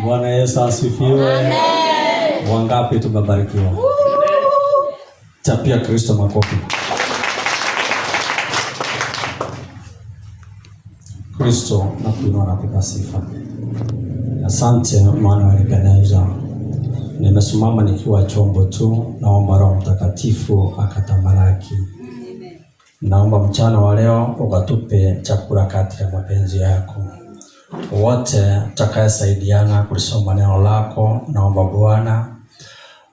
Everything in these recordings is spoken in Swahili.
Bwana Yesu asifiwe. Amen. Wangapi tumebarikiwa? Chapia Kristo makofi. Kristo na kuinua na kupa sifa. Asante maana walipendeza. Nimesimama nikiwa chombo tu, naomba Roho Mtakatifu akatamalaki. Naomba mchana wa leo ukatupe chakula kati ya mapenzi yako. Wote tutakayesaidiana kulisoma neno lako, naomba Bwana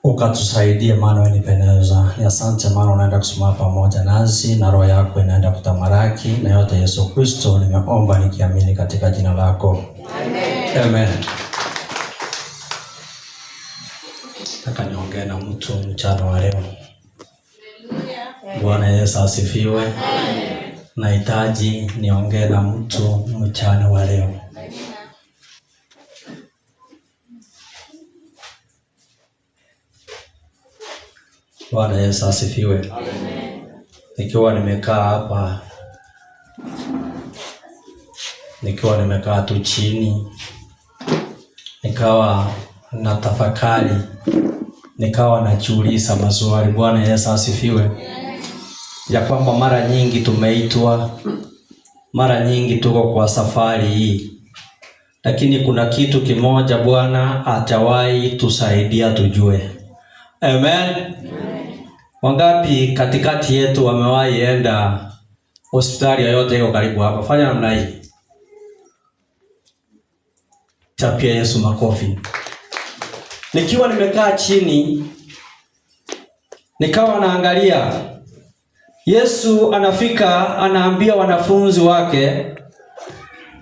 ukatusaidie maana walipendeza. Asante maana unaenda kusimama pamoja nasi na Roho yako inaenda kutamalaki na yote Yesu Kristo nimeomba nikiamini katika jina lako. Amen. Amen. Nataka niongee na mtu mchana wa leo. Bwana Yesu asifiwe. Amen. Nahitaji niongee na mtu mchana wa leo. Bwana Yesu asifiwe. Amen. Nikiwa nimekaa tu chini, nikawa na tafakari, nikawa najiuliza maswali. Bwana Yesu asifiwe. Ya kwamba mara nyingi tumeitwa, mara nyingi tuko kwa safari hii, lakini kuna kitu kimoja Bwana hajawahi tusaidia tujue. Amen. Wangapi katikati yetu wamewahi enda hospitali yoyote iko karibu hapa? Fanya namna hii. Chapia Yesu makofi. Nikiwa nimekaa chini, nikawa naangalia Yesu anafika, anaambia wanafunzi wake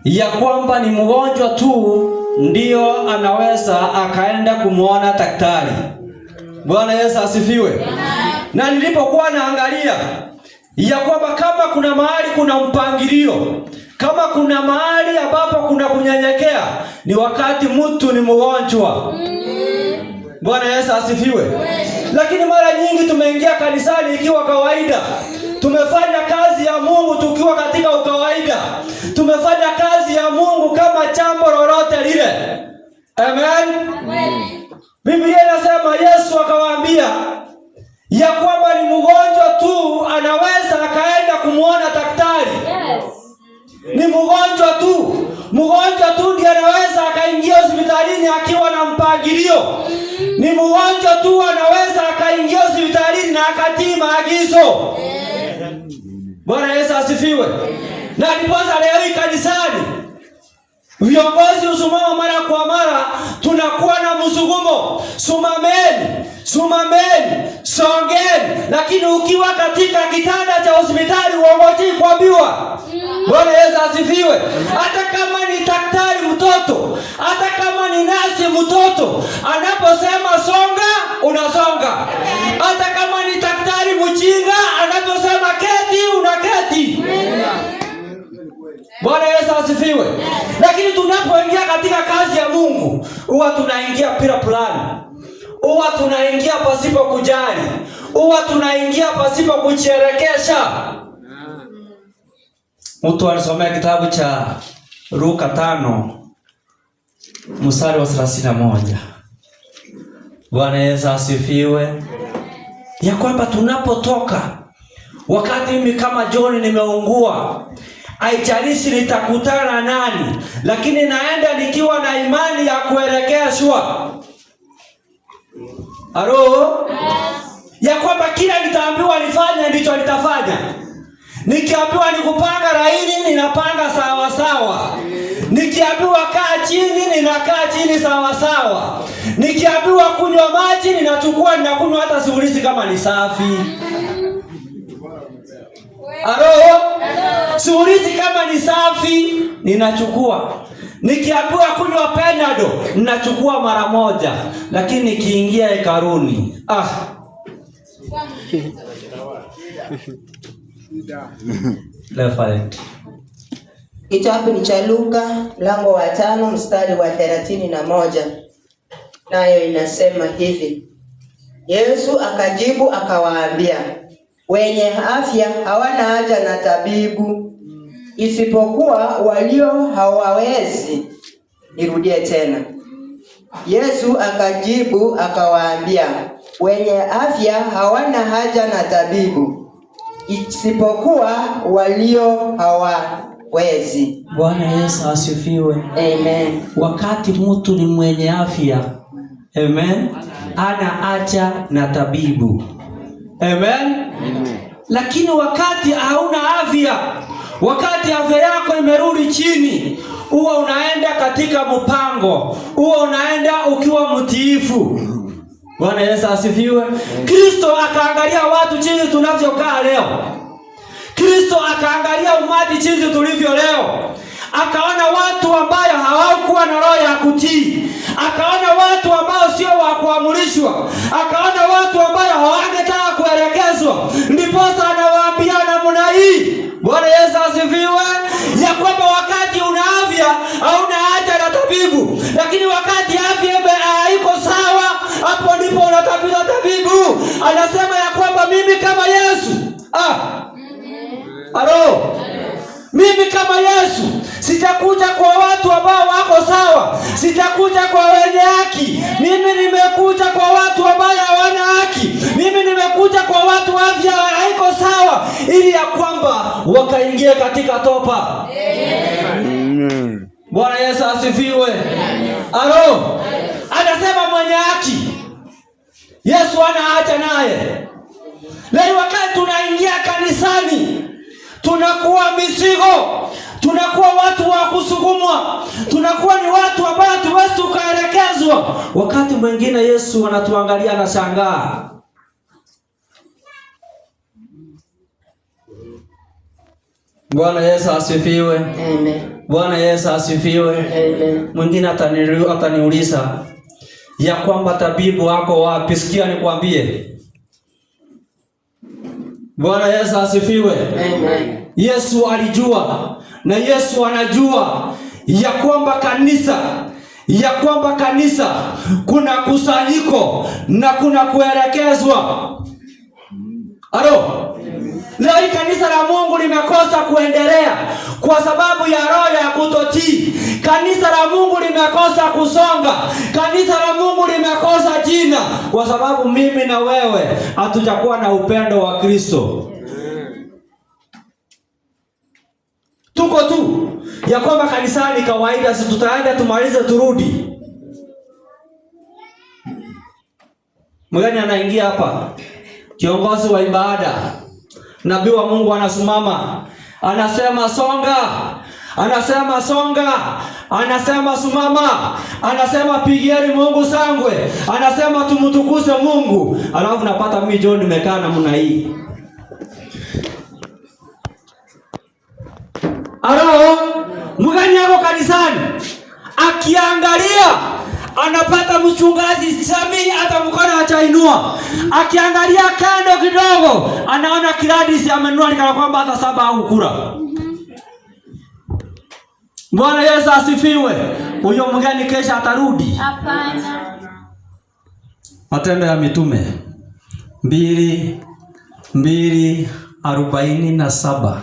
ya kwamba ni mgonjwa tu ndio anaweza akaenda kumuona daktari. Bwana Yesu asifiwe. Na nilipokuwa naangalia ya kwamba kama kuna mahali kuna mpangilio, kama kuna mahali ambapo kuna kunyenyekea, ni wakati mtu ni mgonjwa. Bwana Yesu asifiwe. Lakini mara nyingi tumeingia kanisani ikiwa kawaida. Tumefanya kazi ya Mungu tukiwa katika ukawaida. Tumefanya kazi ya Mungu kama jambo lolote lile. Amen. Biblia inasema Yesu akawaambia ya kwamba ni mgonjwa tu anaweza akaenda kumuona daktari. Yes. Ni mgonjwa tu. Mgonjwa tu ndiye anaweza akaingia hospitalini akiwa na mpangilio. Ni mgonjwa tu anaweza akaingia hospitalini na akatii maagizo. Bwana Yesu asifiwe. Na ndiposa leo hii kanisani viongozi usimama mara kwa mara, tunakuwa na msukumo. Sumameni, songeni. Lakini ukiwa katika kitanda cha hospitali uongoji kuambiwa. Bwana Yesu asifiwe. Hata kama ni daktari mtoto, hata kama ni nasi mtoto, anaposema songa, unasonga. Hata kama ni daktari mjinga, anaposema keti, unaketi. Bwana Yesu asifiwe. Lakini tunapoingia katika kazi ya Mungu, huwa tunaingia bila plani. Huwa tunaingia pasipo kujali. Huwa tunaingia pasipo kucherekesha. Mtu alisomea kitabu cha Luka 5 mstari wa 31. Bwana Yesu asifiwe. Ya kwamba tunapotoka, wakati mimi kama John nimeungua, haijalishi nitakutana nani, lakini naenda nikiwa na imani ya kuelekeshwa. Halo? Ya kwamba kila nitaambiwa nifanye ndicho nitafanya. Nikiambiwa nikupanga laini, ninapanga sawa sawa. Nikiambiwa kaa chini, ninakaa chini sawa sawa. Nikiambiwa kunywa maji, ninakunywa hata siulizi kama ni safi. Halo? Siulizi kama ni safi, ninachukua. Nikiambiwa kunywa Panadol, ninachukua mara moja. Lakini nikiingia hekaluni, Kitabu ni cha Luka mlango wa 5 mstari wa 31. Nayo inasema hivi: Yesu akajibu akawaambia, wenye afya hawana haja na tabibu, isipokuwa walio hawawezi. Nirudie tena. Yesu akajibu akawaambia, wenye afya hawana haja na tabibu, isipokuwa walio hawawezi. Bwana Yesu asifiwe. Amen. Wakati mtu ni mwenye afya, amen, ana haja na tabibu. Amen. Lakini wakati hauna afya, wakati afya yako imerudi chini, huwa unaenda katika mpango, huwa unaenda ukiwa mtiifu. Bwana Yesu asifiwe. Kristo akaangalia watu jinsi tunavyokaa leo. Kristo akaangalia umati jinsi tulivyo leo. Akaona watu ambao hawakuwa na roho ya kutii. Akaona watu ambao sio wa kuamrishwa. Akaona watu ambao hawangetaka kuelekezwa. Ndipo anawaambia namna hii. Bwana Yesu asifiwe. Ya kwamba wakati una afya hauna haja na tabibu, lakini wakati afya haiko sawa, hapo ndipo unatafuta tabibu. Anasema ya kwamba mimi kama Yesu, mimi kama Yesu sitakuja kwa watu ambao wako sawa, sitakuja kwa wenye haki. Mimi nimekuja kwa watu ambao hawana haki. Mimi nimekuja kwa watu afya haiko sawa, ili ya kwamba wakaingie katika topa. Amen. Bwana Yesu asifiwe. Anasema mwenye haki Yesu hana haja naye. Leo wakati tunaingia kanisani, tunakuwa mizigo, tunakuwa watu wa kusukumwa, tunakuwa ni watu ambao tuwezi tukaelekezwa. Wakati mwingine Yesu anatuangalia na shangaa. Bwana Yesu asifiwe. Amen. Bwana Yesu asifiwe. Amen. Mwingine ataniuliza ya kwamba tabibu wako wapi? Sikia nikwambie. Bwana Yesu asifiwe. Amen. Yesu alijua na Yesu anajua ya kwamba kanisa kuna kusanyiko na kuna kuelekezwa. Leo kanisa la Mungu limekosa kuendelea kwa sababu ya roho ya kutotii. Kanisa la Mungu limekosa kusonga. Kanisa la Mungu limekosa jina kwa sababu mimi na wewe hatujakuwa na upendo wa Kristo. Tuko tu ya kwamba kanisani kawaida, si tutaenda tumalize turudi. Mgani anaingia hapa? Kiongozi wa ibada, nabii wa Mungu anasimama, anasema songa, anasema songa, anasema simama, anasema pigieni Mungu sangwe, anasema tumtukuze Mungu. Alafu napata mimi John nimekaa namna hii. Mgani yako kanisani akiangalia anapata mchungaji Sami hata mkono achainua. Akiangalia kando kidogo anaona Kiradis amenunua nikana kwamba hata 7 au kura. Bwana Yesu asifiwe. Huyo mgani kesha atarudi? Hapana. Matendo ya Mitume 2:47.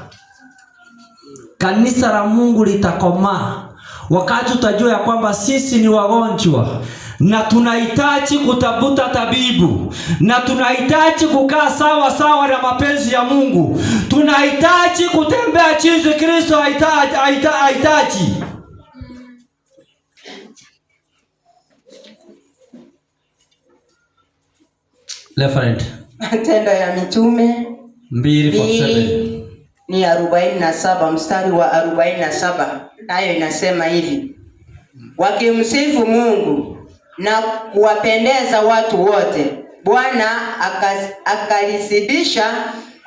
Kanisa la Mungu litakomaa wakati utajua ya kwamba sisi ni wagonjwa na tunahitaji kutafuta tabibu, na tunahitaji kukaa sawa sawa na mapenzi ya Mungu. Tunahitaji kutembea jinsi Kristo hahitaji. Referent. Matendo ya Mitume 2:47 ni 47 mstari wa 47. Nayo inasema hivi: wakimsifu Mungu na kuwapendeza watu wote, Bwana akalizidisha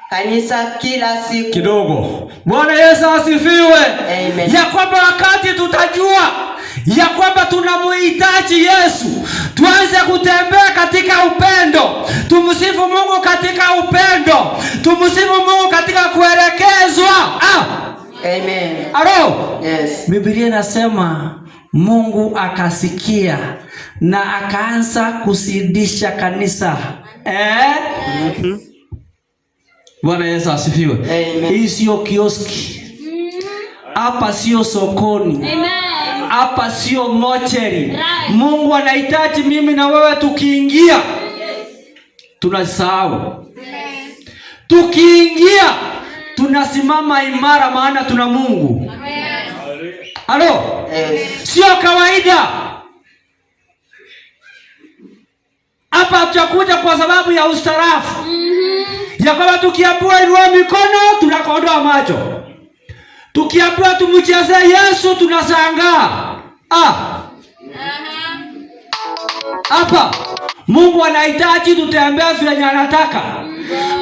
kanisa kila siku. Kidogo. Bwana Yesu asifiwe. Amen. Ya kwamba wakati tutajua ya kwamba tunamhitaji Yesu, tuanze kutembea katika upendo. Tumsifu Mungu katika upendo. Tumsifu Mungu katika kuelekezwa. Amen. Yes. Biblia inasema Mungu akasikia na akaanza kusidisha kanisa. Bwana Yesu asifiwe. Amen. Hii sio kioski. Hapa sio sokoni. Amen. hapa sio mocheri. Mungu anahitaji mimi na wewe tukiingia tunasahau. Tukiingia tunasimama imara, maana tuna Mungu. Halo? Sio kawaida. Hapa tutakuja kwa sababu ya ustarafu. Ya kwamba tukiambiwa inua mikono tunakondoa macho. Tukiambiwa tumcheze Yesu tunashangaa. Hapa Mungu anahitaji tutembee vile anataka.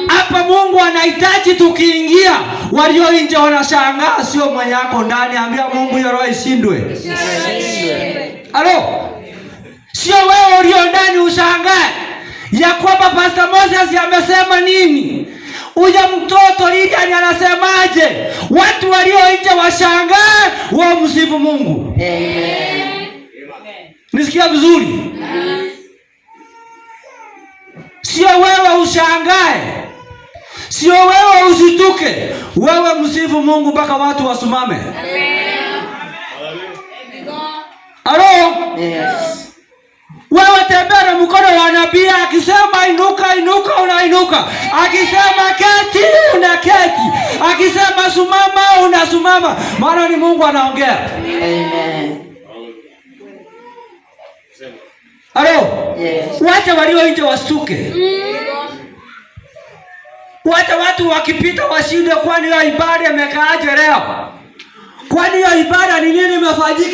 Hapa Mungu anahitaji tukiingia walio nje wanashangaa, sio mwenye yako ndani. Ambia Mungu hiyo roho ishindwe. Halo? Sio wewe ulio ndani ushangae ya kwamba Pastor Moses amesema nini? Uja mtoto Lilian anasemaje? Watu walio nje washangae, wao msifu Mungu. Amen. Nisikia vizuri? Sio wewe ushangae. Sio wewe usituke. Wewe msifu Mungu mpaka watu wasimame. Halo? Yes. Wewe tembea na mkono wa nabii, akisema inuka inuka unainuka, akisema keti unaketi, akisema simama unasimama, maana ni Mungu anaongea. Amen. Halo? Yes. Wacha walio nje wastuke. Wacha watu wakipita washinde, kwani hiyo ibada imekaaje leo? Kwani hiyo ibada ni nini imefanyika?